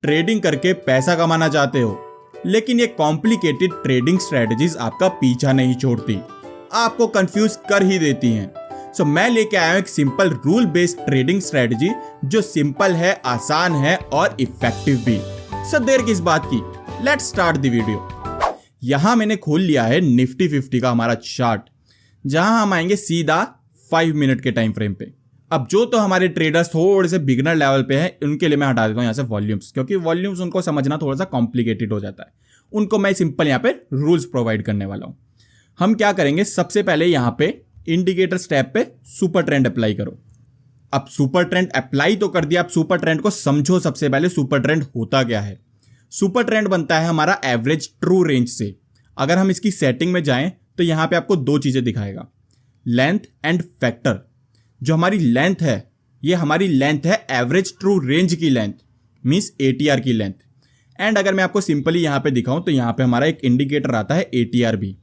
Trading करके पैसा कमाना चाहते हो, लेकिन ये कॉम्प्लिकेटेड ट्रेडिंग स्ट्रेटजीज आपका पीछा नहीं छोड़ती, आपको कंफ्यूज कर ही देती हैं। सो मैं लेके आया हूं एक simple rule based trading strategy जो सिंपल है, आसान है और इफेक्टिव भी। सो देर किस बात की, लेट्स स्टार्ट द वीडियो। यहां मैंने खोल लिया है निफ्टी 50 का हमारा चार्ट, जहां हम आएंगे सीधा 5 मिनट के टाइम फ्रेम पे। अब जो तो हमारे ट्रेडर्स थोड़े से बिगनर लेवल पे हैं, उनके लिए मैं हटा देता हूं यहाँ से वॉल्यूम्स, क्योंकि वॉल्यूम्स उनको समझना थोड़ा सा कॉम्प्लिकेटेड हो जाता है। उनको मैं सिंपल यहाँ पे रूल्स प्रोवाइड करने वाला हूं। हम क्या करेंगे, सबसे पहले यहाँ पे इंडिकेटर स्टेप पे सुपर ट्रेंड अप्लाई करो। अब सुपर ट्रेंड अप्लाई तो कर दिया, अब सुपर ट्रेंड को समझो। सबसे पहले सुपर ट्रेंड होता क्या है। सुपर ट्रेंड बनता है हमारा एवरेज ट्रू रेंज से। अगर हम इसकी सेटिंग में जाएं तो यहां पे आपको दो चीजें दिखाएगा, लेंथ एंड फैक्टर। जो हमारी लेंथ है, ये हमारी लेंथ है एवरेज ट्रू रेंज की लेंथ, मींस एटीआर की लेंथ। एंड अगर मैं आपको सिंपली यहां पे दिखाऊं तो यहां पे हमारा एक इंडिकेटर आता है एटीआर भी,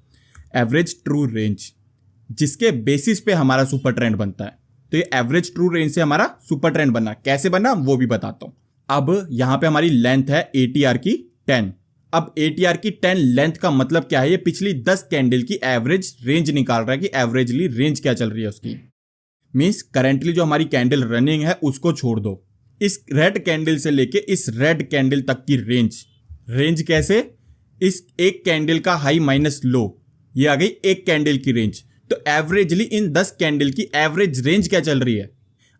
एवरेज ट्रू रेंज, जिसके बेसिस पे हमारा सुपर ट्रेंड बनता है। तो ये एवरेज ट्रू रेंज से हमारा सुपर ट्रेंड बनना, कैसे बनना वो भी बताता हूं। अब यहां पे हमारी लेंथ है एटीआर की 10। अब एटीआर की 10 लेंथ का मतलब क्या है, ये पिछली 10 कैंडल की एवरेज रेंज निकाल रहा है कि एवरेजली रेंज क्या चल रही है उसकी। मींस करेंटली जो हमारी कैंडल रनिंग है उसको छोड़ दो, इस रेड कैंडल से लेके इस रेड कैंडल तक की रेंज कैसे, इस एक कैंडल का हाई माइनस लो, ये आ गई एक कैंडल की रेंज। तो एवरेजली इन 10 कैंडल की एवरेज रेंज क्या चल रही है।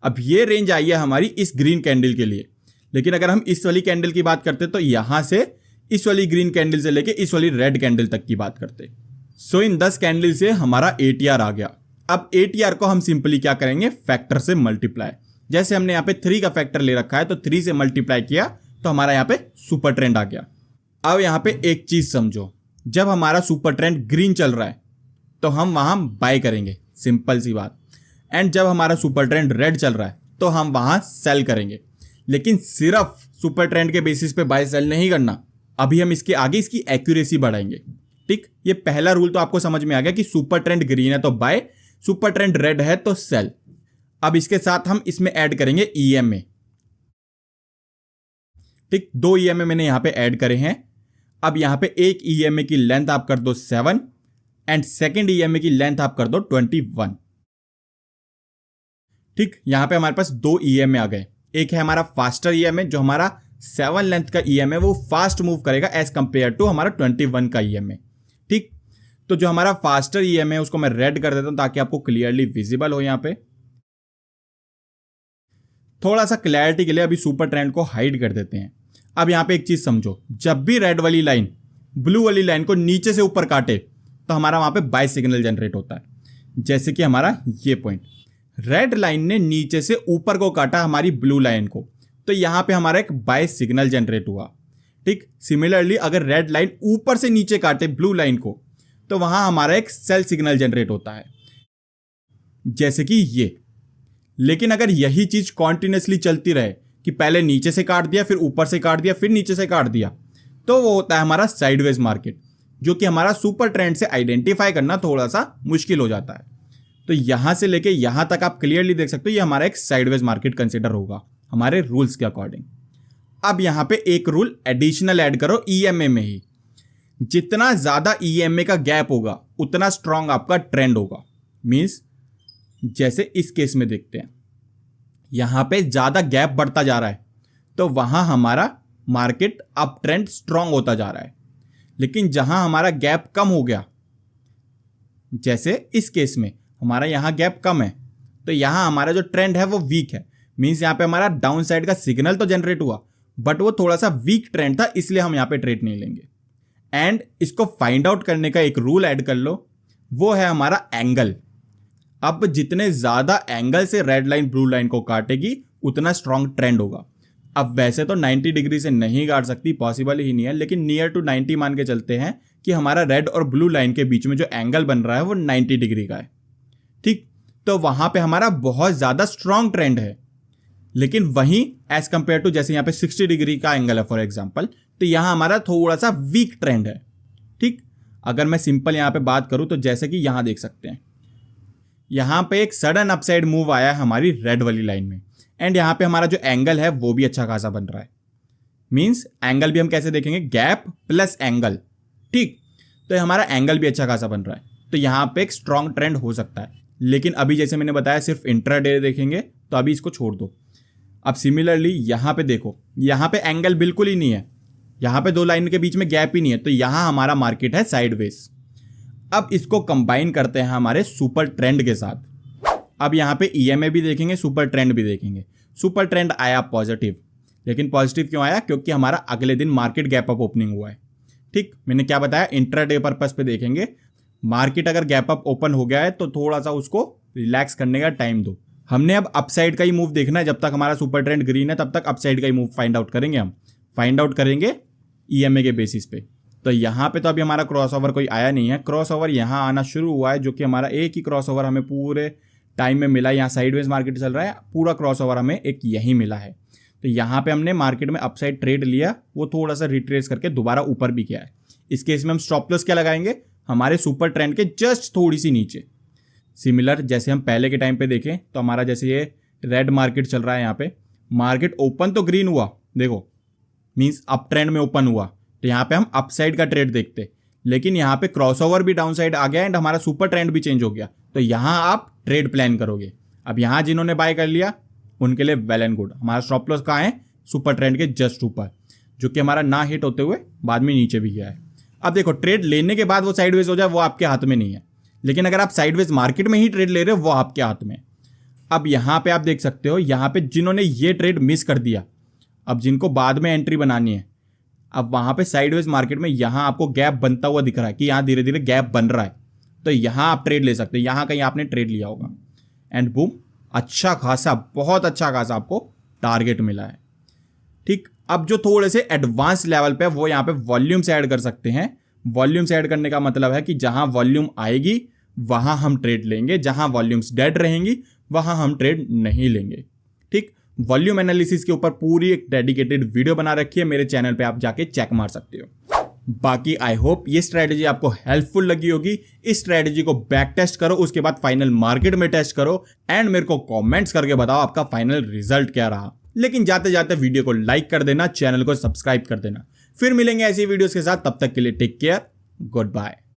अब ये रेंज आई है हमारी इस ग्रीन कैंडल के लिए, लेकिन अगर हम इस वाली कैंडल की बात करते तो यहां से इस वाली ग्रीन कैंडल से लेके इस वाली रेड कैंडल तक की बात करते। सो इन 10 कैंडल से हमारा एटीआर आ गया। अब एटीआर को हम सिंपली क्या करेंगे, फैक्टर से मल्टीप्लाई। जैसे हमने यहाँ पे 3 का फैक्टर ले रखा है, तो 3 से मल्टीप्लाई किया तो हमारा यहाँ पे सुपर ट्रेंड आ गया। अब यहाँ पे एक चीज समझो, जब हमारा सुपर ट्रेंड ग्रीन चल रहा है तो हम वहां बाय करेंगे, सिंपल सी बात। एंड जब हमारा सुपर ट्रेंड रेड चल रहा है तो हम वहां सेल करेंगे। लेकिन सिर्फ सुपर ट्रेंड के बेसिस पे बाय सेल नहीं करना, अभी हम इसके आगे इसकी एक्यूरेसी बढ़ाएंगे। ठीक, ये पहला रूल तो आपको समझ में आ गया कि सुपर ट्रेंड ग्रीन है तो बाय, सुपर ट्रेंड रेड है तो सेल। अब इसके साथ हम इसमें ऐड करेंगे ईएमए। ठीक, 2 ईएमए मैंने यहां पे ऐड करे हैं। अब यहां पे एक ईएमए की लेंथ आप कर दो 7 एंड सेकेंड ईएमए की लेंथ आप कर दो 21। ठीक, यहां पे हमारे पास 2 ईएमए आ गए। एक है हमारा फास्टर ईएमए, जो हमारा 7 लेंथ का ईएमए वो फास्ट मूव करेगा एज कंपेयर टू हमारा 21 का ईएमए। ठीक, तो जो हमारा फास्टर ईएमए है उसको मैं रेड कर देता हूं ताकि आपको क्लियरली विजिबल हो। यहां पे थोड़ा सा क्लैरिटी के लिए अभी सुपर ट्रेंड को हाइड कर देते हैं। अब यहां पे एक चीज समझो, जब भी रेड वाली लाइन ब्लू वाली लाइन को नीचे से ऊपर काटे तो हमारा वहां पे बाय सिग्नल जनरेट होता है। जैसे कि हमारा ये पॉइंट, रेड लाइन ने नीचे से ऊपर को काटा हमारी ब्लू लाइन को, तो यहां पे हमारा एक बाय सिग्नल जनरेट हुआ। ठीक, सिमिलरली अगर रेड लाइन ऊपर से नीचे काटे ब्लू लाइन को तो वहां हमारा एक सेल सिग्नल जनरेट होता है, जैसे कि ये। लेकिन अगर यही चीज कॉन्टिन्यूसली चलती रहे कि पहले नीचे से काट दिया, फिर ऊपर से काट दिया, फिर नीचे से काट दिया, तो वो होता है हमारा साइडवेज मार्केट, जो कि हमारा सुपर ट्रेंड से आइडेंटिफाई करना थोड़ा सा मुश्किल हो जाता है। तो यहां से लेके यहां तक आप क्लियरली देख सकते हो ये हमारा एक साइडवेज मार्केट कंसिडर होगा हमारे रूल्स के अकॉर्डिंग। अब यहां पे एक रूल एडिशनल ऐड करो ईएमए में ही। जितना ज्यादा ईएमए का गैप होगा उतना स्ट्रांग आपका ट्रेंड होगा। मींस जैसे इस केस में देखते हैं, यहां पे ज्यादा गैप बढ़ता जा रहा है तो वहां हमारा मार्केट अप ट्रेंड स्ट्रांग होता जा रहा है। लेकिन जहां हमारा गैप कम हो गया, जैसे इस केस में हमारा यहां गैप कम है, तो यहां हमारा जो ट्रेंड है वो वीक है। मींस यहां पे हमारा डाउन साइड का सिग्नल तो जनरेट हुआ, बट वो थोड़ा सा वीक ट्रेंड था, इसलिए हम यहां पे ट्रेड नहीं लेंगे। एंड इसको फाइंड आउट करने का एक रूल ऐड कर लो, वो है हमारा एंगल। अब जितने ज्यादा एंगल से रेड लाइन ब्लू लाइन को काटेगी उतना स्ट्रांग ट्रेंड होगा। अब वैसे तो 90 डिग्री से नहीं काट सकती, पॉसिबल ही नहीं है, लेकिन नियर टू 90 मान के चलते हैं कि हमारा रेड और ब्लू लाइन के बीच में जो एंगल बन रहा है वो 90 डिग्री का है। ठीक, तो वहां पे हमारा बहुत ज्यादा स्ट्रांग ट्रेंड है। लेकिन वहीं एज कंपेयर टू जैसे यहां पे 60 डिग्री का एंगल है फॉर एग्जांपल, तो यहां हमारा थोड़ा सा वीक ट्रेंड है। ठीक, अगर मैं सिंपल यहां पे बात करूं तो जैसे कि यहां देख सकते हैं, यहां पे एक सडन अपसाइड मूव आया है हमारी रेड वाली लाइन में, एंड यहां पे हमारा जो एंगल है वो भी अच्छा खासा बन रहा है। मीन्स एंगल भी हम कैसे देखेंगे, गैप प्लस एंगल, ठीक। तो ये हमारा एंगल भी अच्छा खासा बन रहा है, तो यहाँ पे एक स्ट्रॉन्ग ट्रेंड हो सकता है। लेकिन अभी जैसे मैंने बताया सिर्फ इंट्राडे देखेंगे, तो अभी इसको छोड़ दो। अब सिमिलरली यहाँ पे देखो, यहाँ पे एंगल बिल्कुल ही नहीं है, यहाँ पे दो लाइन के बीच में गैप ही नहीं है, तो यहाँ हमारा मार्केट है साइडवेज। अब इसको कंबाइन करते हैं हमारे सुपर ट्रेंड के साथ। अब यहाँ पे ईएमए भी देखेंगे, सुपर ट्रेंड भी देखेंगे। सुपर ट्रेंड आया पॉजिटिव, लेकिन पॉजिटिव क्यों आया, क्योंकि हमारा अगले दिन मार्केट गैप अप ओपनिंग हुआ है, ठीक। मैंने क्या बताया, इंट्राडे पर्पस पे देखेंगे। मार्केट अगर गैप अप ओपन हो गया है तो थोड़ा सा उसको रिलैक्स करने का टाइम दो। हमने अब अपसाइड का ही मूव देखना है, जब तक हमारा सुपर ट्रेंड ग्रीन है तब तक अपसाइड का ही मूव फाइंड आउट करेंगे। हम फाइंड आउट करेंगे ईएमए के बेसिस पे। तो यहाँ पे तो अभी हमारा क्रॉसओवर कोई आया नहीं है, क्रॉसओवर यहाँ आना शुरू हुआ है, जो कि हमारा एक ही क्रॉसओवर हमें पूरे टाइम में मिला। यहाँ साइडवेज मार्केट चल रहा है, पूरा क्रॉसओवर हमें एक यही मिला है। तो यहाँ पे हमने मार्केट में अपसाइड ट्रेड लिया, वो थोड़ा सा रिट्रेस करके दोबारा ऊपर भी गया है। इस केस में हम स्टॉप लॉस क्या लगाएंगे, हमारे सुपर ट्रेंड के जस्ट थोड़ी सी नीचे। सिमिलर जैसे हम पहले के टाइम पे देखें तो हमारा जैसे ये रेड मार्केट चल रहा है, यहाँ पे मार्केट ओपन तो ग्रीन हुआ, देखो मींस अप ट्रेंड में ओपन हुआ, तो यहाँ पे हम अपसाइड का ट्रेड देखते। लेकिन यहाँ पे क्रॉसओवर भी डाउन साइड आ गया एंड हमारा सुपर ट्रेंड भी चेंज हो गया, तो यहाँ आप ट्रेड प्लान करोगे। अब यहाँ जिन्होंने बाय कर लिया उनके लिए वेल एंड गुड। हमारा स्टॉप लॉस कहाँ है, सुपर ट्रेंड के जस्ट ऊपर, जो कि हमारा ना हिट होते हुए बाद में नीचे भी गया है। अब देखो, ट्रेड लेने के बाद वो साइडवेज हो जाए वो आपके हाथ में नहीं है, लेकिन अगर आप साइडवेज मार्केट में ही ट्रेड ले रहे हो वो आपके हाथ में। अब यहाँ पे आप देख सकते हो, यहाँ पे जिन्होंने ये ट्रेड मिस कर दिया, अब जिनको बाद में एंट्री बनानी है, अब वहाँ पे साइडवेज मार्केट में यहाँ आपको गैप बनता हुआ दिख रहा है कि यहाँ धीरे धीरे गैप बन रहा है, तो यहाँ आप ट्रेड ले सकते हो। यहाँ कहीं आपने ट्रेड लिया होगा एंड बूम, अच्छा खासा, बहुत अच्छा खासा आपको टारगेट मिला है, ठीक। अब जो थोड़े से एडवांस लेवल पे वो यहाँ पे वॉल्यूम्स ऐड कर सकते हैं। वॉल्यूम्स ऐड करने का मतलब है कि जहां वॉल्यूम आएगी वहां हम ट्रेड लेंगे, जहां वॉल्यूम्स डेड रहेंगी वहां हम ट्रेड नहीं लेंगे, ठीक। वॉल्यूम एनालिसिस के ऊपर पूरी एक डेडिकेटेड वीडियो बना रखी है मेरे चैनल पे, आप जाके चेक मार सकते हो। बाकी आई होप ये स्ट्रैटेजी आपको हेल्पफुल लगी होगी। इस स्ट्रैटेजी को बैक टेस्ट करो, उसके बाद फाइनल मार्केट में टेस्ट करो एंड मेरे को कमेंट्स करके बताओ आपका फाइनल रिजल्ट क्या रहा। लेकिन जाते जाते वीडियो को लाइक कर देना, चैनल को सब्सक्राइब कर देना। फिर मिलेंगे ऐसी वीडियोस के साथ, तब तक के लिए टेक केयर, गुड बाय।